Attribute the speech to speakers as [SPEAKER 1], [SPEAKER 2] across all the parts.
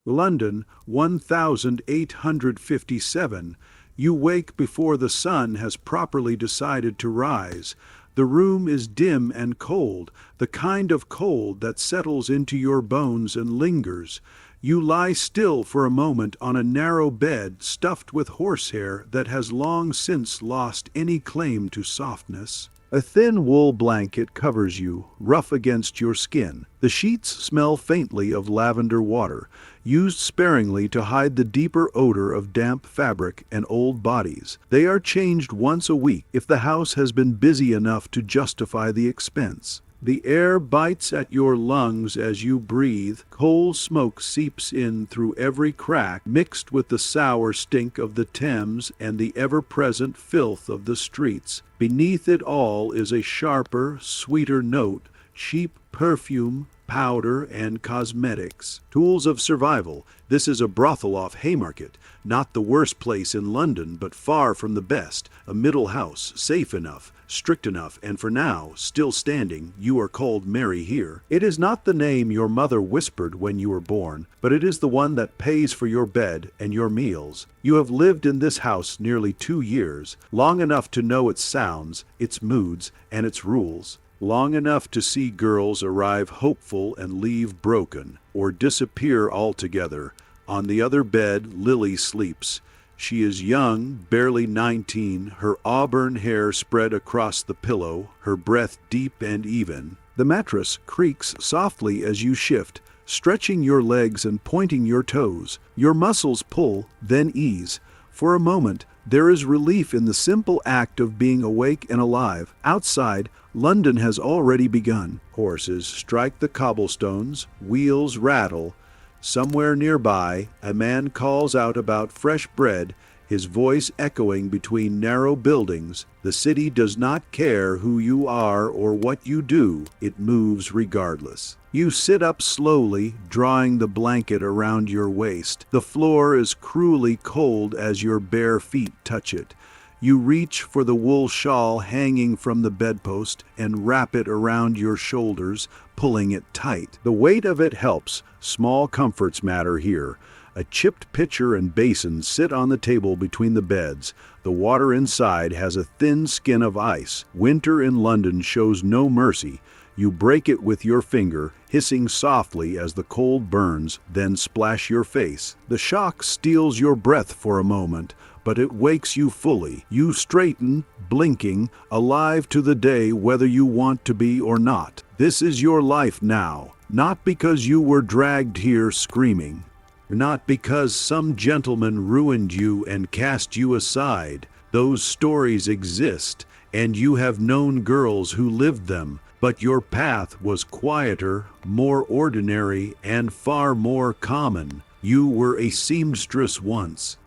[SPEAKER 1] London, 1857. You wake before the sun has properly decided to rise. The room is dim and cold, the kind of cold that settles into your bones and lingers. You lie still for a moment on a narrow bed stuffed with horsehair that has long since lost any claim to softness. A thin wool blanket covers you, rough against your skin. The sheets smell faintly of lavender water, used sparingly to hide the deeper odor of damp fabric and old bodies. They are changed once a week if the house has been busy enough to justify the expense. The air bites at your lungs as you breathe. Coal smoke seeps in through every crack, mixed with the sour stink of the Thames and the ever-present filth of the streets. Beneath it all is a sharper, sweeter note, cheap perfume, powder, and cosmetics. Tools of survival. This is a brothel off Haymarket, not the worst place in London, but far from the best. A middle house, safe enough, strict enough, and for now, still standing. You are called Mary here. It is not the name your mother whispered when you were born, but it is the one that pays for your bed and your meals. You have lived in this house nearly 2 years, long enough to know its sounds, its moods, and its rules. Long enough to see girls arrive hopeful and leave broken, or disappear altogether. On the other bed, Lily sleeps. She is young, barely 19, her auburn hair spread across the pillow, her breath deep and even. The mattress creaks softly as you shift, stretching your legs and pointing your toes. Your muscles pull, then ease. For a moment, there is relief in the simple act of being awake and alive. Outside, London has already begun. Horses strike the cobblestones, wheels rattle. Somewhere nearby, a man calls out about fresh bread, his voice echoing between narrow buildings. The city does not care who you are or what you do, it moves regardless. You sit up slowly, drawing the blanket around your waist. The floor is cruelly cold as your bare feet touch it. You reach for the wool shawl hanging from the bedpost and wrap it around your shoulders, pulling it tight. The weight of it helps. Small comforts matter here. A chipped pitcher and basin sit on the table between the beds. The water inside has a thin skin of ice. Winter in London shows no mercy. You break it with your finger, hissing softly as the cold burns, then splash your face. The shock steals your breath for a moment, but it wakes you fully. You straighten, blinking, alive to the day whether you want to be or not. This is your life now, not because you were dragged here screaming, not because some gentleman ruined you and cast you aside. Those stories exist, and you have known girls who lived them, but your path was quieter, more ordinary, and far more common. You were a seamstress once.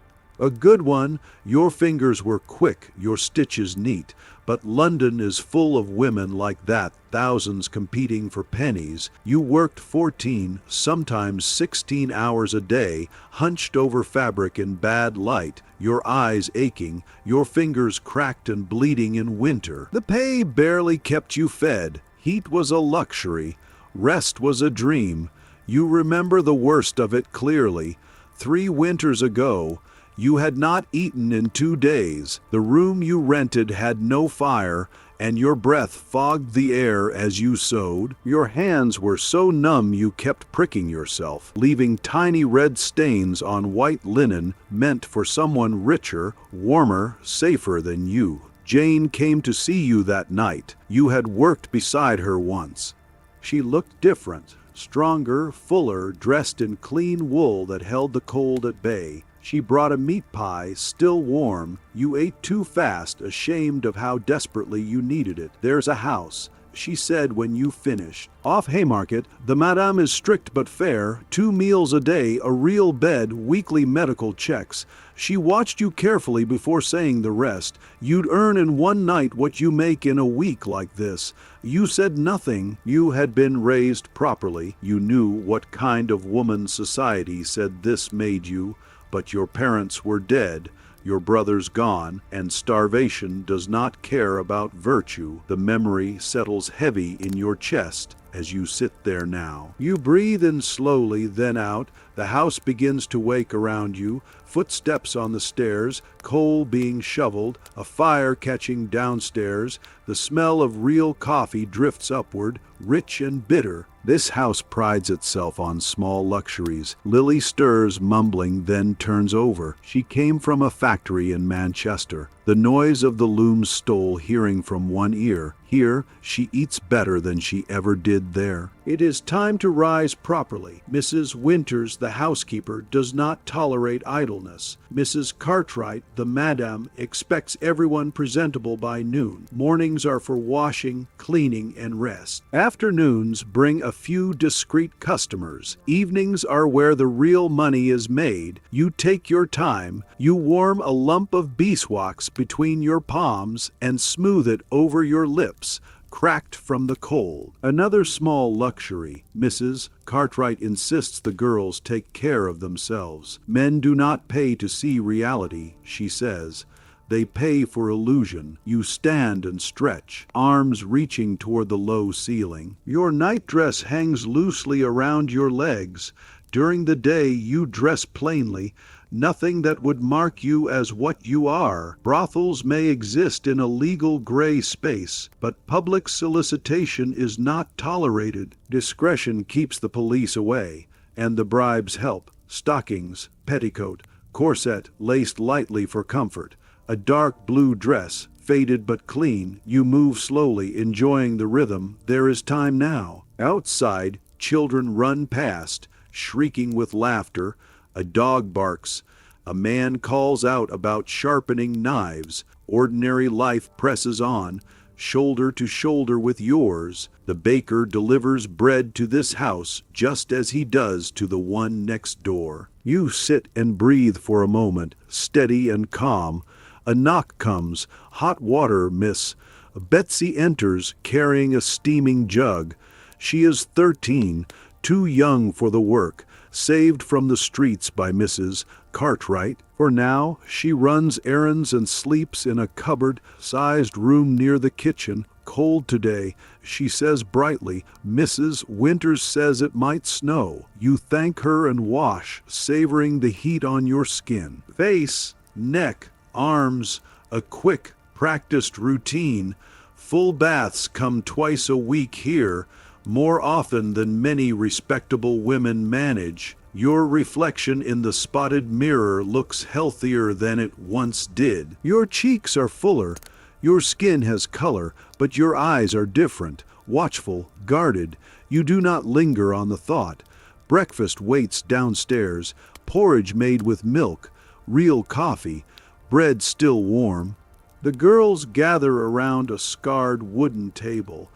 [SPEAKER 1] A good one. Your fingers were quick, your stitches neat. But London is full of women like that, thousands competing for pennies. You worked 14, sometimes 16 hours a day, hunched over fabric in bad light, your eyes aching, your fingers cracked and bleeding in winter. The pay barely kept you fed. Heat was a luxury. Rest was a dream. You remember the worst of it clearly. 3 winters ago, you had not eaten in 2 days. The room you rented had no fire, and your breath fogged the air as you sewed. Your hands were so numb you kept pricking yourself, leaving tiny red stains on white linen meant for someone richer, warmer, safer than you. Jane came to see you that night. You had worked beside her once. She looked different, stronger, fuller, dressed in clean wool that held the cold at bay. She brought a meat pie, still warm. You ate too fast, ashamed of how desperately you needed it. "There's a house," she said when you finished. "Off Haymarket. The madame is strict but fair. 2 meals a day, a real bed, weekly medical checks." She watched you carefully before saying the rest. "You'd earn in 1 night what you make in a week like this." You said nothing. You had been raised properly. You knew what kind of woman society said this made you. But your parents were dead, your brothers gone, and starvation does not care about virtue. The memory settles heavy in your chest. as you sit there now. You breathe in slowly, then out. The house begins to wake around you. Footsteps on the stairs, coal being shoveled, a fire catching downstairs. The smell of real coffee drifts upward, rich and bitter. This house prides itself on small luxuries. Lily stirs, mumbling, then turns over. She came from a factory in Manchester. The noise of the loom stole hearing from one ear. Here, she eats better than she ever did there. It is time to rise properly. Mrs. Winters, the housekeeper, does not tolerate idleness. Mrs. Cartwright, the madam, expects everyone presentable by noon. Mornings are for washing, cleaning, and rest. Afternoons bring a few discreet customers. Evenings are where the real money is made. You take your time. You warm a lump of beeswax between your palms and smooth it over your lips, cracked from the cold. Another small luxury. Mrs. Cartwright insists the girls take care of themselves. Men do not pay to see reality, she says. They pay for illusion. You stand and stretch, arms reaching toward the low ceiling. Your nightdress hangs loosely around your legs. During the day you dress plainly, nothing that would mark you as what you are. Brothels may exist in a legal gray space, but public solicitation is not tolerated. Discretion keeps the police away, and the bribes help. Stockings, petticoat, corset laced lightly for comfort. A dark blue dress, faded but clean. You move slowly, enjoying the rhythm. There is time now. Outside, children run past, shrieking with laughter. A dog barks. A man calls out about sharpening knives. Ordinary life presses on, shoulder to shoulder with yours. The baker delivers bread to this house just as he does to the one next door. You sit and breathe for a moment, steady and calm. A knock comes. Hot water, miss. Betsy enters, carrying a steaming jug. She is 13, too young for the work, saved from the streets by Mrs. Cartwright. For now, she runs errands and sleeps in a cupboard-sized room near the kitchen. Cold today, she says brightly. Mrs. Winters says it might snow. You thank her and wash, savoring the heat on your skin. Face, neck, arms, a quick, practiced routine. Full baths come twice a week here, more often than many respectable women manage. Your reflection in the spotted mirror looks healthier than it once did. Your cheeks are fuller, your skin has color, but your eyes are different, watchful, guarded. You do not linger on the thought. Breakfast waits downstairs, porridge made with milk, real coffee, bread still warm. The girls gather around a scarred wooden table.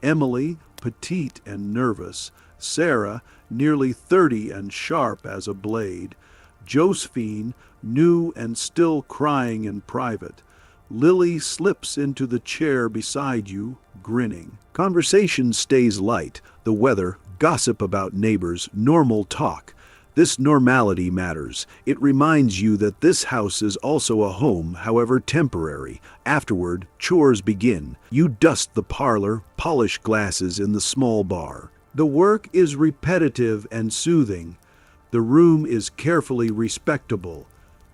[SPEAKER 1] Emily, petite and nervous. Sarah, nearly 30 and sharp as a blade. Josephine, new and still crying in private. Lily slips into the chair beside you, grinning. Conversation stays light. The weather, gossip about neighbors, normal talk. This normality matters. It reminds you that this house is also a home, however temporary. Afterward, chores begin. You dust the parlor, polish glasses in the small bar. The work is repetitive and soothing. The room is carefully respectable.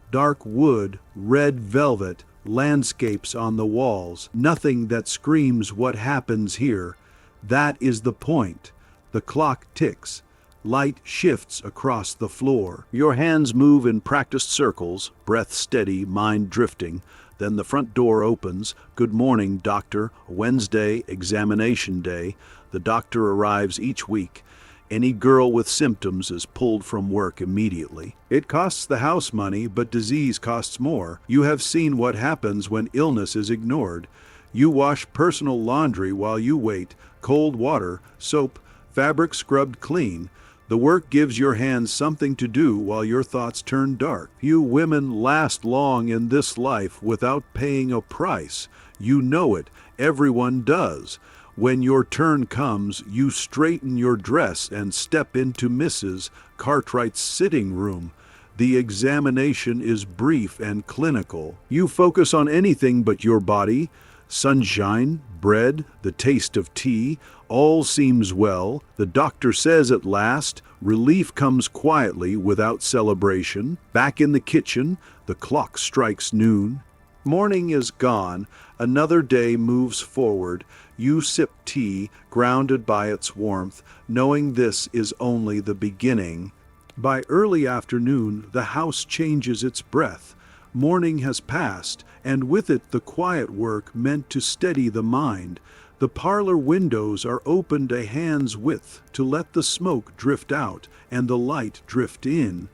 [SPEAKER 1] Dark wood, red velvet, landscapes on the walls. Nothing that screams what happens here. That is the point. The clock ticks. Light shifts across the floor. Your hands move in practiced circles, breath steady, mind drifting. Then the front door opens. Good morning, doctor. Wednesday, examination day. The doctor arrives each week. Any girl with symptoms is pulled from work immediately. It costs the house money, but disease costs more. You have seen what happens when illness is ignored. You wash personal laundry while you wait. Cold water, soap, fabric scrubbed clean. The work gives your hands something to do while your thoughts turn dark. Few women last long in this life without paying a price. You know it. Everyone does. When your turn comes, you straighten your dress and step into Mrs. Cartwright's sitting room. The examination is brief and clinical. You focus on anything but your body. Sunshine, bread, the taste of tea, All seems well, the doctor says at last. Relief comes quietly without celebration. Back in the kitchen, the clock strikes noon. Morning is gone, another day moves forward. You sip tea, grounded by its warmth, knowing this is only the beginning. By early afternoon, the house changes its breath. Morning has passed, and with it the quiet work meant to steady the mind. The parlor windows are opened a hand's width to let the smoke drift out and the light drift in.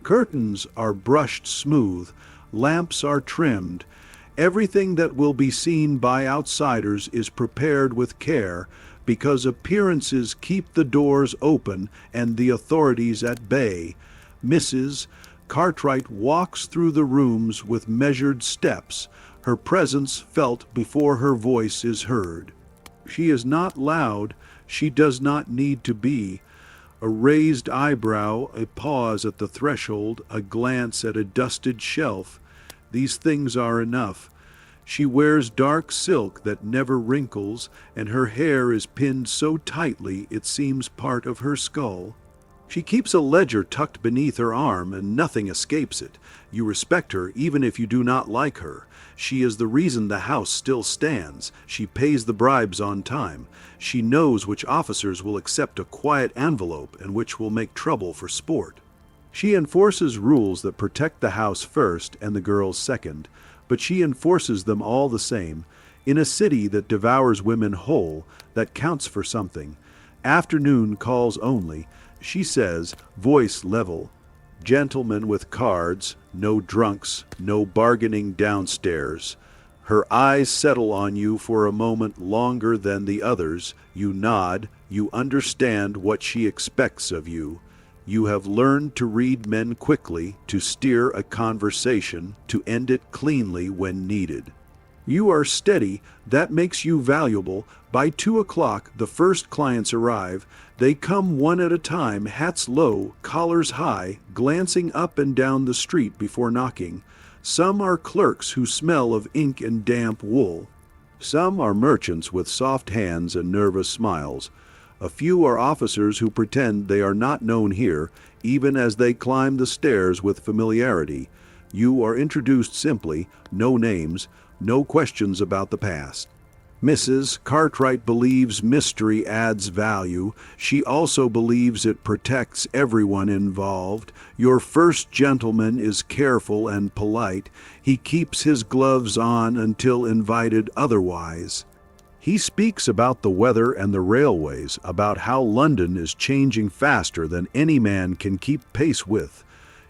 [SPEAKER 1] Curtains are brushed smooth, lamps are trimmed. Everything that will be seen by outsiders is prepared with care, because appearances keep the doors open and the authorities at bay. Mrs. Cartwright walks through the rooms with measured steps, her presence felt before her voice is heard. She is not loud, she does not need to be. A raised eyebrow, a pause at the threshold, a glance at a dusted shelf. These things are enough. She wears dark silk that never wrinkles, and her hair is pinned so tightly it seems part of her skull. She keeps a ledger tucked beneath her arm, and nothing escapes it. You respect her even if you do not like her. She is the reason the house still stands. She pays the bribes on time. She knows which officers will accept a quiet envelope and which will make trouble for sport. She enforces rules that protect the house first and the girls second, but she enforces them all the same. In a city that devours women whole, that counts for something. Afternoon calls only. She says, voice level, "Gentlemen with cards, no drunks, no bargaining downstairs." Her eyes settle on you for a moment longer than the others. You nod, you understand what she expects of you. You have learned to read men quickly, to steer a conversation, to end it cleanly when needed. You are steady, that makes you valuable. By 2 o'clock, the first clients arrive. They come one at a time, hats low, collars high, glancing up and down the street before knocking. Some are clerks who smell of ink and damp wool. Some are merchants with soft hands and nervous smiles. A few are officers who pretend they are not known here, even as they climb the stairs with familiarity. You are introduced simply, no names, no questions about the past. Mrs. Cartwright believes mystery adds value. She also believes it protects everyone involved. Your first gentleman is careful and polite. He keeps his gloves on until invited otherwise. He speaks about the weather and the railways, about how London is changing faster than any man can keep pace with.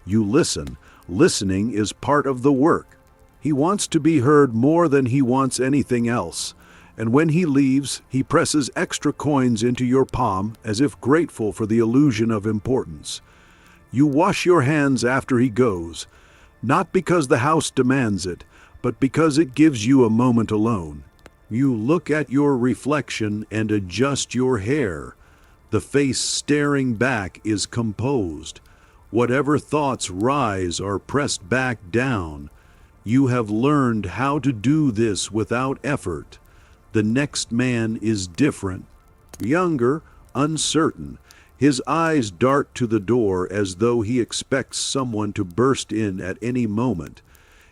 [SPEAKER 1] You listen. Listening is part of the work. He wants to be heard more than he wants anything else. And when he leaves, he presses extra coins into your palm as if grateful for the illusion of importance. You wash your hands after he goes, not because the house demands it, but because it gives you a moment alone. You look at your reflection and adjust your hair. The face staring back is composed. Whatever thoughts rise are pressed back down. You have learned how to do this without effort. The next man is different, younger, uncertain. His eyes dart to the door as though he expects someone to burst in at any moment.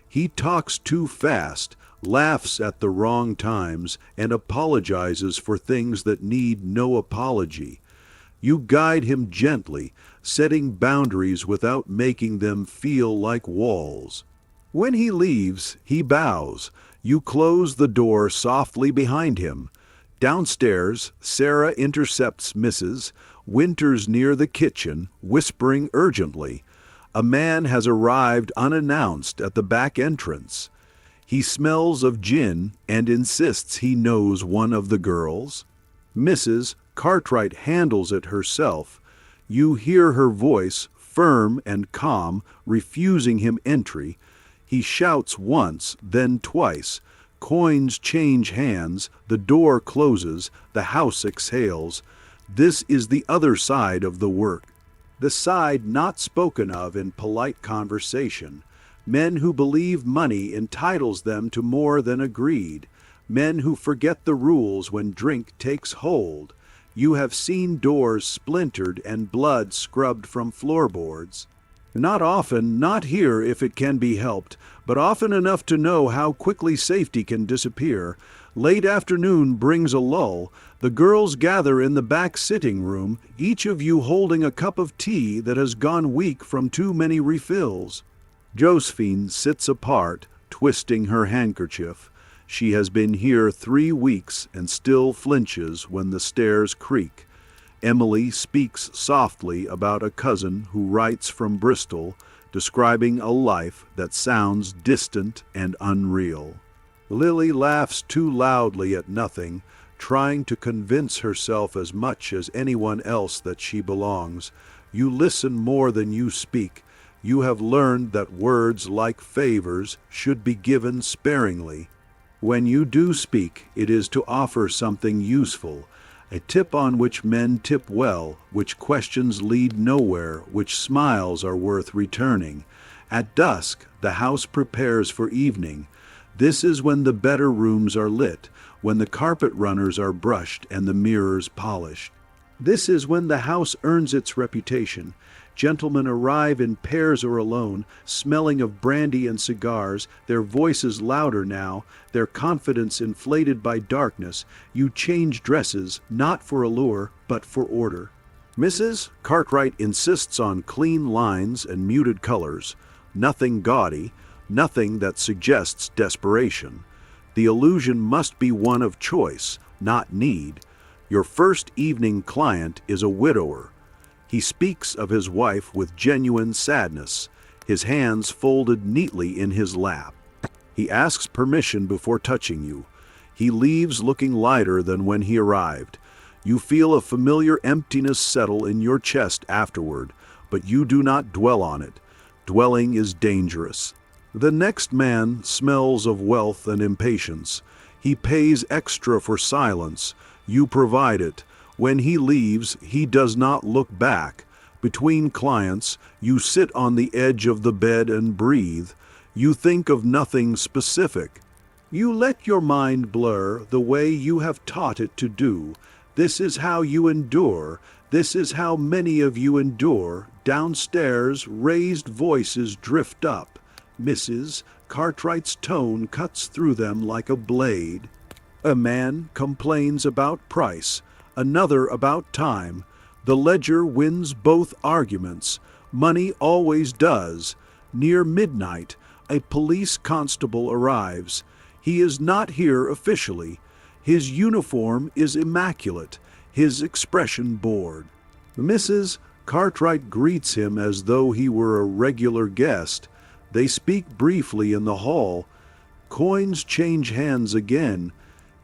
[SPEAKER 1] He talks too fast, laughs at the wrong times, and apologizes for things that need no apology. You guide him gently, setting boundaries without making them feel like walls. When he leaves, he bows. You close the door softly behind him. Downstairs, Sarah intercepts Mrs. Winters near the kitchen, whispering urgently. A man has arrived unannounced at the back entrance. He smells of gin and insists he knows one of the girls. Mrs. Cartwright handles it herself. You hear her voice, firm and calm, refusing him entry. He shouts once, then twice. Coins change hands, the door closes, the house exhales. This is the other side of the work. The side not spoken of in polite conversation. Men who believe money entitles them to more than agreed. Men who forget the rules when drink takes hold. You have seen doors splintered and blood scrubbed from floorboards. Not often, not here if it can be helped, but often enough to know how quickly safety can disappear. Late afternoon brings a lull. The girls gather in the back sitting room, each of you holding a cup of tea that has gone weak from too many refills. Josephine sits apart, twisting her handkerchief. She has been here 3 weeks and still flinches when the stairs creak. Emily speaks softly about a cousin who writes from Bristol, describing a life that sounds distant and unreal. Lily laughs too loudly at nothing, trying to convince herself as much as anyone else that she belongs. You listen more than you speak. You have learned that words, like favors, should be given sparingly. When you do speak, it is to offer something useful, a tip on which men tip well, which questions lead nowhere, which smiles are worth returning. At dusk, the house prepares for evening. This is when the better rooms are lit, when the carpet runners are brushed and the mirrors polished. This is when the house earns its reputation. Gentlemen arrive in pairs or alone, smelling of brandy and cigars, their voices louder now, their confidence inflated by darkness. You change dresses, not for allure, but for order. Mrs. Cartwright insists on clean lines and muted colors, nothing gaudy, nothing that suggests desperation. The illusion must be one of choice, not need. Your first evening client is a widower. He speaks of his wife with genuine sadness, his hands folded neatly in his lap. He asks permission before touching you. He leaves looking lighter than when he arrived. You feel a familiar emptiness settle in your chest afterward, but you do not dwell on it. Dwelling is dangerous. The next man smells of wealth and impatience. He pays extra for silence. You provide it. When he leaves, he does not look back. Between clients, you sit on the edge of the bed and breathe. You think of nothing specific. You let your mind blur the way you have taught it to do. This is how you endure. This is how many of you endure. Downstairs, raised voices drift up. Mrs. Cartwright's tone cuts through them like a blade. A man complains about price, another about time. The ledger wins both arguments. Money always does. Near midnight, a police constable arrives. He is not here officially. His uniform is immaculate, his expression bored. Mrs. Cartwright greets him as though he were a regular guest. They speak briefly in the hall. Coins change hands again.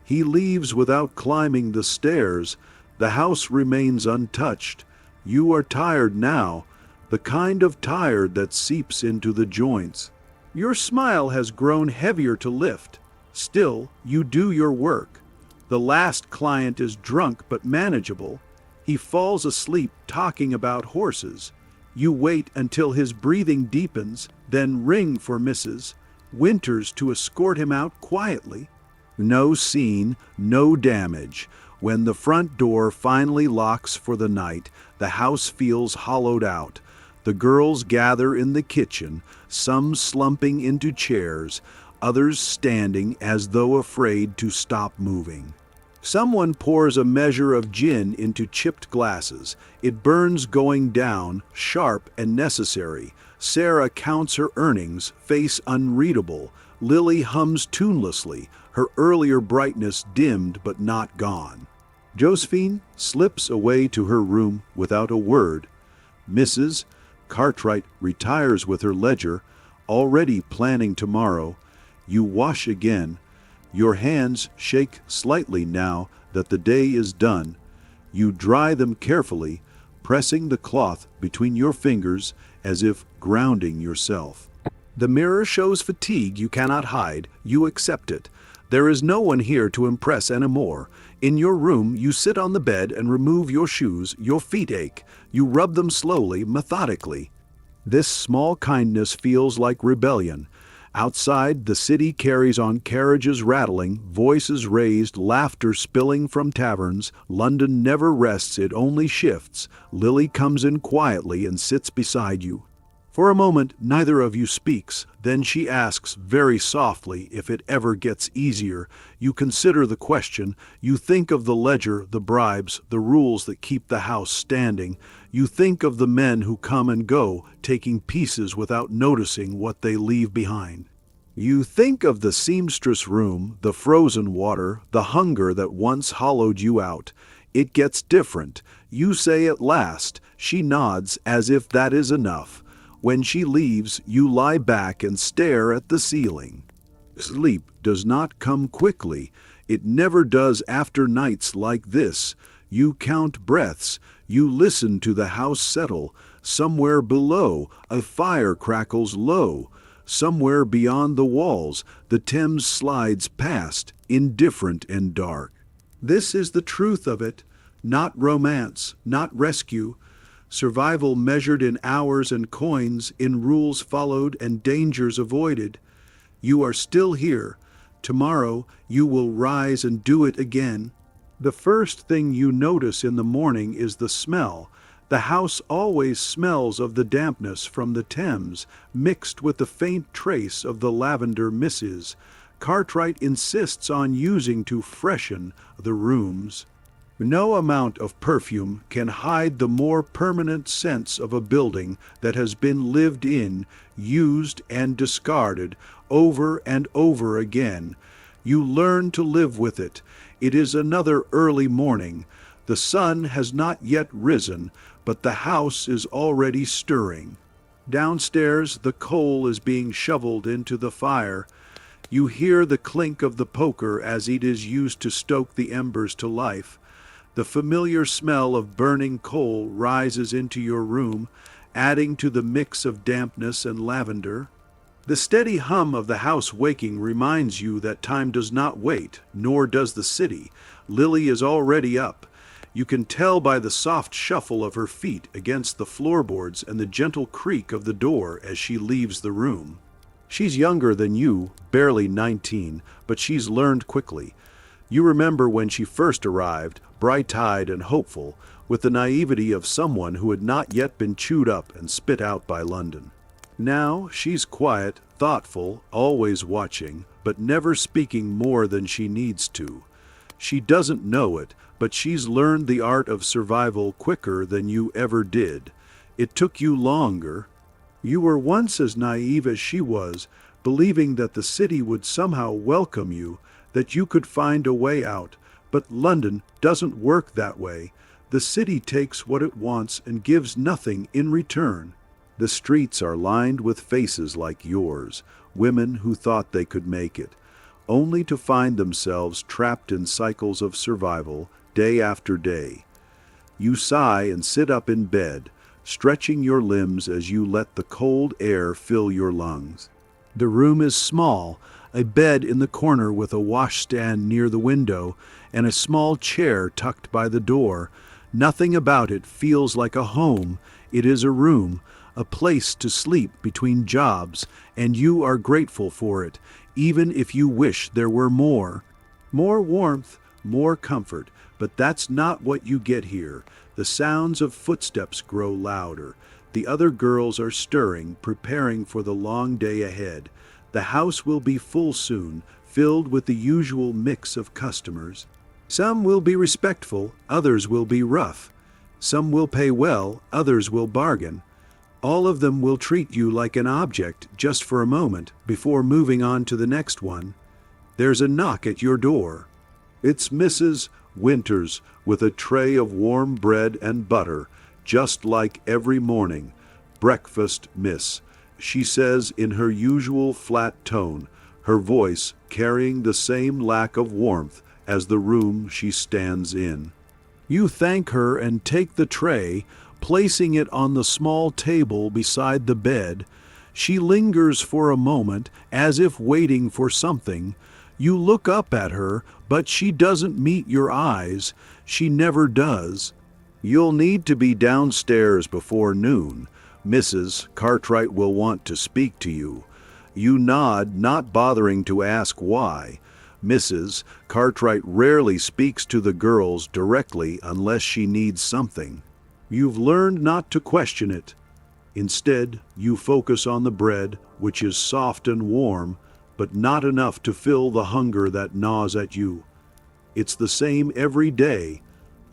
[SPEAKER 1] He leaves without climbing the stairs. The house remains untouched. You are tired now, the kind of tired that seeps into the joints. Your smile has grown heavier to lift. Still, you do your work. The last client is drunk but manageable. He falls asleep talking about horses. You wait until his breathing deepens, then ring for Mrs. Winters to escort him out quietly. No scene, no damage. When the front door finally locks for the night, the house feels hollowed out. The girls gather in the kitchen, some slumping into chairs, others standing as though afraid to stop moving. Someone pours a measure of gin into chipped glasses. It burns going down, sharp and necessary. Sarah counts her earnings, face unreadable. Lily hums tunelessly, her earlier brightness dimmed but not gone. Josephine slips away to her room without a word. Mrs. Cartwright retires with her ledger, already planning tomorrow. You wash again. Your hands shake slightly now that the day is done. You dry them carefully, pressing the cloth between your fingers as if grounding yourself. The mirror shows fatigue you cannot hide. You accept it. There is no one here to impress anymore. In your room, you sit on the bed and remove your shoes. Your feet ache. You rub them slowly, methodically. This small kindness feels like rebellion. Outside, the city carries on, carriages rattling, voices raised, laughter spilling from taverns. London never rests, it only shifts. Lily comes in quietly and sits beside you. For a moment, neither of you speaks. Then she asks, very softly, if it ever gets easier. You consider the question. You think of the ledger, the bribes, the rules that keep the house standing. You think of the men who come and go, taking pieces without noticing what they leave behind. You think of the seamstress room, the frozen water, the hunger that once hollowed you out. It gets different. You say at last. She nods, as if that is enough. When she leaves, you lie back and stare at the ceiling. Sleep does not come quickly. It never does after nights like this. You count breaths. You listen to the house settle. Somewhere below, a fire crackles low. Somewhere beyond the walls, the Thames slides past, indifferent and dark. This is the truth of it. Not romance, not rescue. Survival measured in hours and coins, in rules followed and dangers avoided. You are still here. Tomorrow you will rise and do it again. The first thing you notice in the morning is the smell. The house always smells of the dampness from the Thames, mixed with the faint trace of the lavender misses. Cartwright insists on using to freshen the rooms. No amount of perfume can hide the more permanent sense of a building that has been lived in, used and discarded over and over again. You learn to live with it. It is another early morning. The sun has not yet risen, but the house is already stirring. Downstairs, the coal is being shoveled into the fire. You hear the clink of the poker as it is used to stoke the embers to life. The familiar smell of burning coal rises into your room, adding to the mix of dampness and lavender. The steady hum of the house waking reminds you that time does not wait, nor does the city. Lily is already up. You can tell by the soft shuffle of her feet against the floorboards and the gentle creak of the door as she leaves the room. She's younger than you, barely 19, but she's learned quickly. You remember when she first arrived, bright-eyed and hopeful, with the naivety of someone who had not yet been chewed up and spit out by London. Now she's quiet, thoughtful, always watching, but never speaking more than she needs to. She doesn't know it, but she's learned the art of survival quicker than you ever did. It took you longer. You were once as naive as she was, believing that the city would somehow welcome you, that you could find a way out. But London doesn't work that way. The city takes what it wants and gives nothing in return. The streets are lined with faces like yours, women who thought they could make it, only to find themselves trapped in cycles of survival, day after day. You sigh and sit up in bed, stretching your limbs as you let the cold air fill your lungs. The room is small, a bed in the corner with a washstand near the window, and a small chair tucked by the door. Nothing about it feels like a home. It is a room, a place to sleep between jobs, and you are grateful for it, even if you wish there were more. More warmth, more comfort, but that's not what you get here. The sounds of footsteps grow louder. The other girls are stirring, preparing for the long day ahead. The house will be full soon, filled with the usual mix of customers. Some will be respectful, others will be rough. Some will pay well, others will bargain. All of them will treat you like an object just for a moment before moving on to the next one. There's a knock at your door. It's Mrs. Winters with a tray of warm bread and butter, just like every morning. "Breakfast, miss," she says in her usual flat tone, her voice carrying the same lack of warmth as the room she stands in. You thank her and take the tray, placing it on the small table beside the bed. She lingers for a moment, as if waiting for something. You look up at her, but she doesn't meet your eyes. She never does. "You'll need to be downstairs before noon. Mrs. Cartwright will want to speak to you." You nod, not bothering to ask why. Mrs. Cartwright rarely speaks to the girls directly unless she needs something. You've learned not to question it. Instead, you focus on the bread, which is soft and warm, but not enough to fill the hunger that gnaws at you. It's the same every day.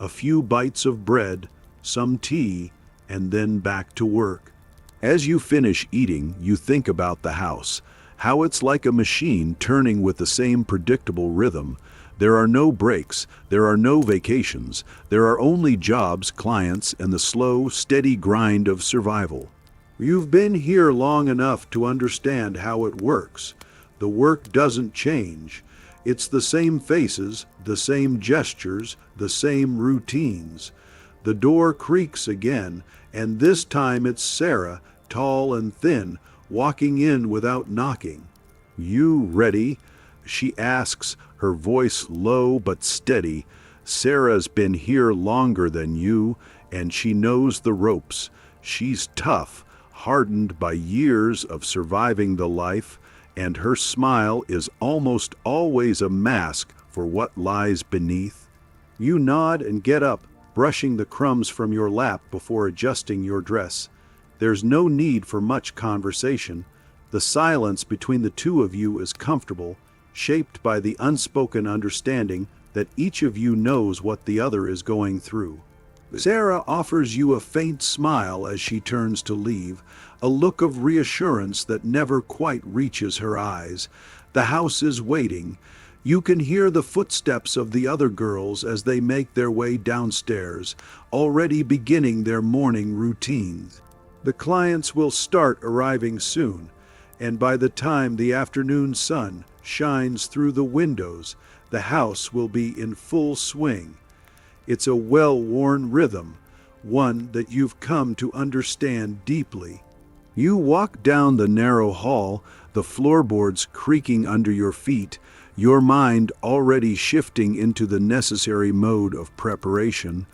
[SPEAKER 1] A few bites of bread, some tea, and then back to work. As you finish eating, you think about the house, how it's like a machine turning with the same predictable rhythm. There are no breaks, there are no vacations, there are only jobs, clients, and the slow, steady grind of survival. You've been here long enough to understand how it works. The work doesn't change. It's the same faces, the same gestures, the same routines. The door creaks again, and this time it's Sarah, tall and thin, walking in without knocking. "You ready?" she asks, her voice low but steady. Sarah's been here longer than you, and she knows the ropes. She's tough, hardened by years of surviving the life, and her smile is almost always a mask for what lies beneath. You nod and get up, brushing the crumbs from your lap before adjusting your dress. There's no need for much conversation. The silence between the two of you is comfortable, shaped by the unspoken understanding that each of you knows what the other is going through. Sarah offers you a faint smile as she turns to leave, a look of reassurance that never quite reaches her eyes. The house is waiting. You can hear the footsteps of the other girls as they make their way downstairs, already beginning their morning routines. The clients will start arriving soon, and by the time the afternoon sun shines through the windows, the house will be in full swing. It's a well-worn rhythm, one that you've come to understand deeply. You walk down the narrow hall, the floorboards creaking under your feet, your mind already shifting into the necessary mode of preparation.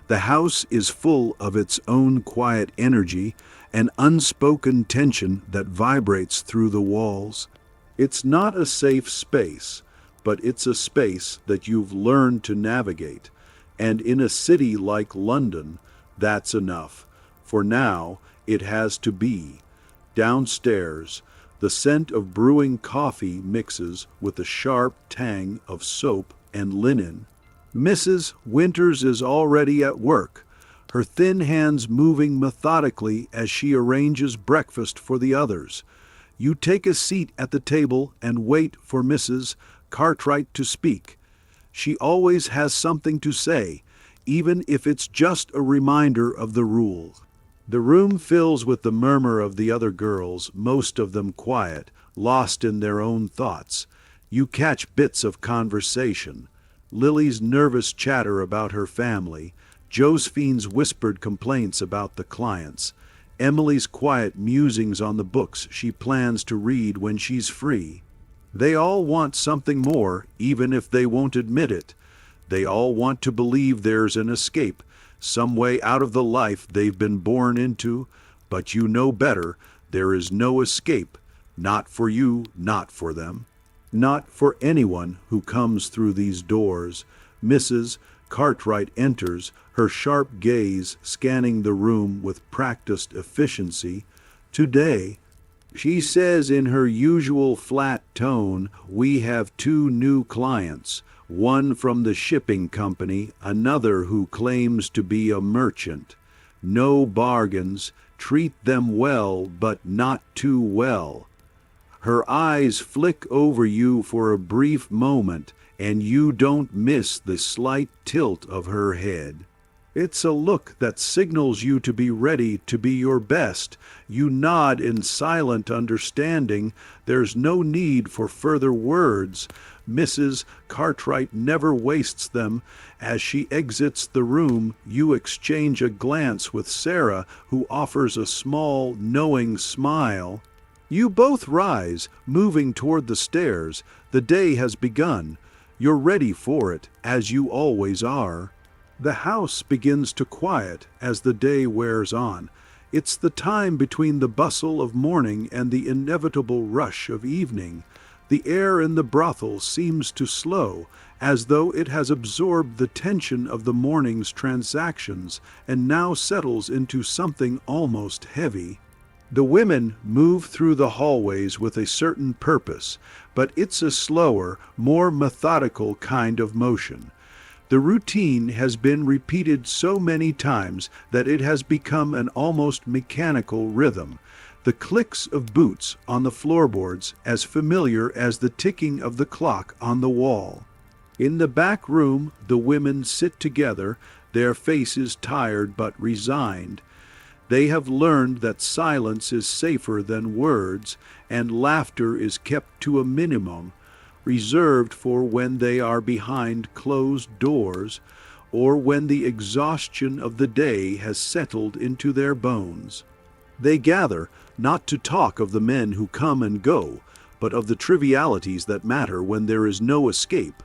[SPEAKER 1] The house is full of its own quiet energy, an unspoken tension that vibrates through the walls. It's not a safe space, but it's a space that you've learned to navigate. And in a city like London, that's enough. For now, it has to be. Downstairs, the scent of brewing coffee mixes with the sharp tang of soap and linen. Mrs. Winters is already at work, her thin hands moving methodically as she arranges breakfast for the others. You take a seat at the table and wait for Mrs. Cartwright to speak. She always has something to say, even if it's just a reminder of the rules. The room fills with the murmur of the other girls, most of them quiet, lost in their own thoughts. You catch bits of conversation. Lily's nervous chatter about her family, Josephine's whispered complaints about the clients, Emily's quiet musings on the books she plans to read when she's free. They all want something more, even if they won't admit it. They all want to believe there's an escape, some way out of the life they've been born into, but you know better. There is no escape, not for you, not for them, not for anyone who comes through these doors. Mrs. Cartwright enters, her sharp gaze scanning the room with practiced efficiency. "Today," she says in her usual flat tone, "we have 2 new clients, one from the shipping company, another who claims to be a merchant. No bargains, treat them well, but not too well." Her eyes flick over you for a brief moment, and you don't miss the slight tilt of her head. It's a look that signals you to be ready to be your best. You nod in silent understanding. There's no need for further words. Mrs. Cartwright never wastes them. As she exits the room, you exchange a glance with Sarah, who offers a small, knowing smile. You both rise, moving toward the stairs. The day has begun. You're ready for it, as you always are. The house begins to quiet as the day wears on. It's the time between the bustle of morning and the inevitable rush of evening. The air in the brothel seems to slow, as though it has absorbed the tension of the morning's transactions and now settles into something almost heavy. The women move through the hallways with a certain purpose, but it's a slower, more methodical kind of motion. The routine has been repeated so many times that it has become an almost mechanical rhythm. The clicks of boots on the floorboards as familiar as the ticking of the clock on the wall. In the back room, the women sit together, their faces tired but resigned. They have learned that silence is safer than words, and laughter is kept to a minimum, reserved for when they are behind closed doors, or when the exhaustion of the day has settled into their bones. They gather, not to talk of the men who come and go, but of the trivialities that matter when there is no escape.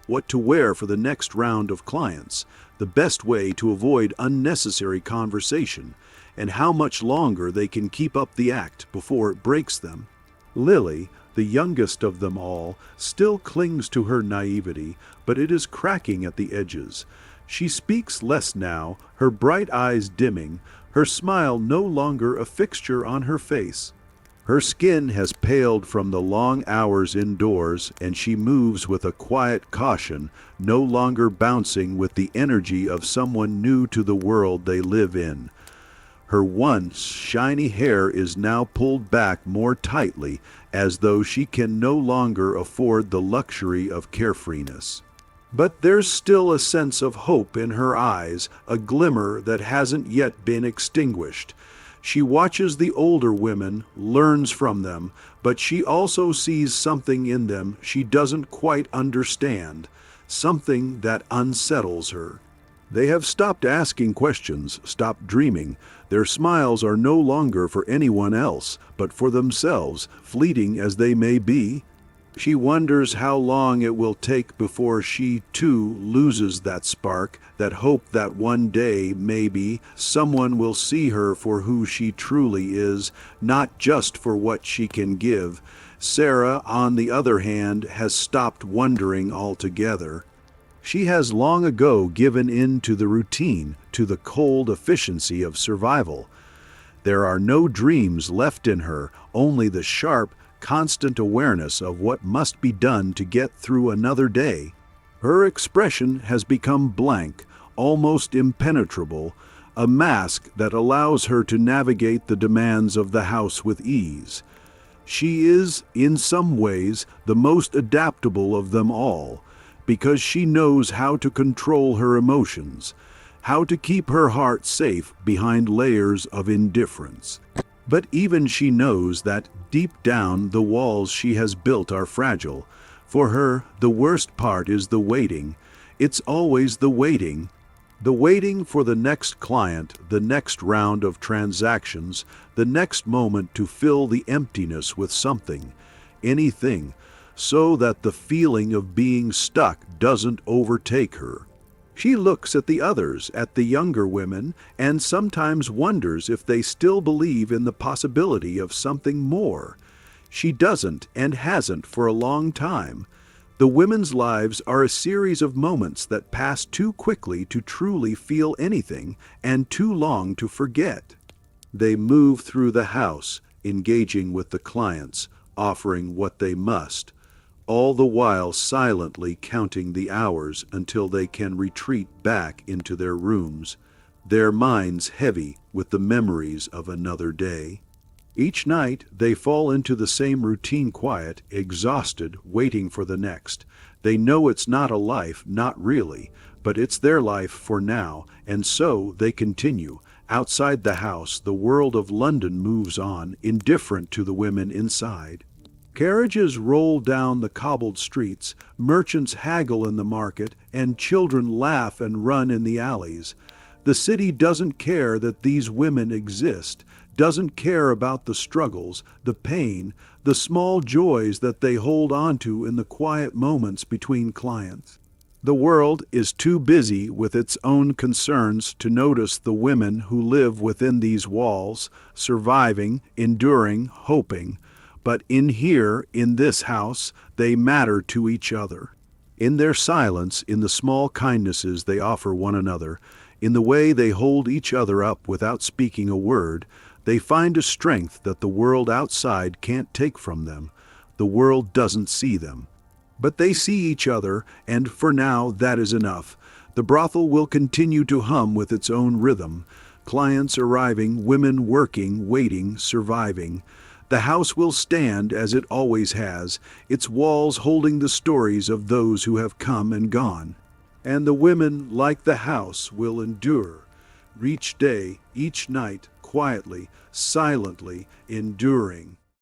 [SPEAKER 1] What to wear for the next round of clients, the best way to avoid unnecessary conversation, and how much longer they can keep up the act before it breaks them. Lily, the youngest of them all, still clings to her naivety, but it is cracking at the edges. She speaks less now, her bright eyes dimming, her smile no longer a fixture on her face. Her skin has paled from the long hours indoors, and she moves with a quiet caution, no longer bouncing with the energy of someone new to the world they live in. Her once shiny hair is now pulled back more tightly, as though she can no longer afford the luxury of carefreeness. But there's still a sense of hope in her eyes, a glimmer that hasn't yet been extinguished. She watches the older women, learns from them, but she also sees something in them she doesn't quite understand, something that unsettles her. They have stopped asking questions, stopped dreaming. Their smiles are no longer for anyone else, but for themselves, fleeting as they may be. She wonders how long it will take before she, too, loses that spark, that hope that one day, maybe, someone will see her for who she truly is, not just for what she can give. Sarah, on the other hand, has stopped wondering altogether. She has long ago given in to the routine, to the cold efficiency of survival. There are no dreams left in her, only the sharp, constant awareness of what must be done to get through another day. Her expression has become blank, almost impenetrable, a mask that allows her to navigate the demands of the house with ease. She is, in some ways, the most adaptable of them all, because she knows how to control her emotions, how to keep her heart safe behind layers of indifference. But even she knows that, deep down, the walls she has built are fragile. For her, the worst part is the waiting. It's always the waiting. The waiting for the next client, the next round of transactions, the next moment to fill the emptiness with something, anything, so that the feeling of being stuck doesn't overtake her. She looks at the others, at the younger women, and sometimes wonders if they still believe in the possibility of something more. She doesn't and hasn't for a long time. The women's lives are a series of moments that pass too quickly to truly feel anything and too long to forget. They move through the house, engaging with the clients, offering what they must, all the while silently counting the hours until they can retreat back into their rooms, their minds heavy with the memories of another day. Each night they fall into the same routine quiet, exhausted, waiting for the next. They know it's not a life, not really, but it's their life for now, and so they continue. Outside the house, the world of London moves on, indifferent to the women inside. Carriages roll down the cobbled streets, merchants haggle in the market, and children laugh and run in the alleys. The city doesn't care that these women exist, doesn't care about the struggles, the pain, the small joys that they hold on to in the quiet moments between clients. The world is too busy with its own concerns to notice the women who live within these walls, surviving, enduring, hoping. But in this house, they matter to each other. In their silence, in the small kindnesses they offer one another, in the way they hold each other up without speaking a word, they find a strength that the world outside can't take from them. The world doesn't see them. But they see each other, and for now that is enough. The brothel will continue to hum with its own rhythm. Clients arriving, women working, waiting, surviving. The house will stand as it always has, its walls holding the stories of those who have come and gone. And the women, like the house, will endure. Each day, each night, quietly, silently, enduring.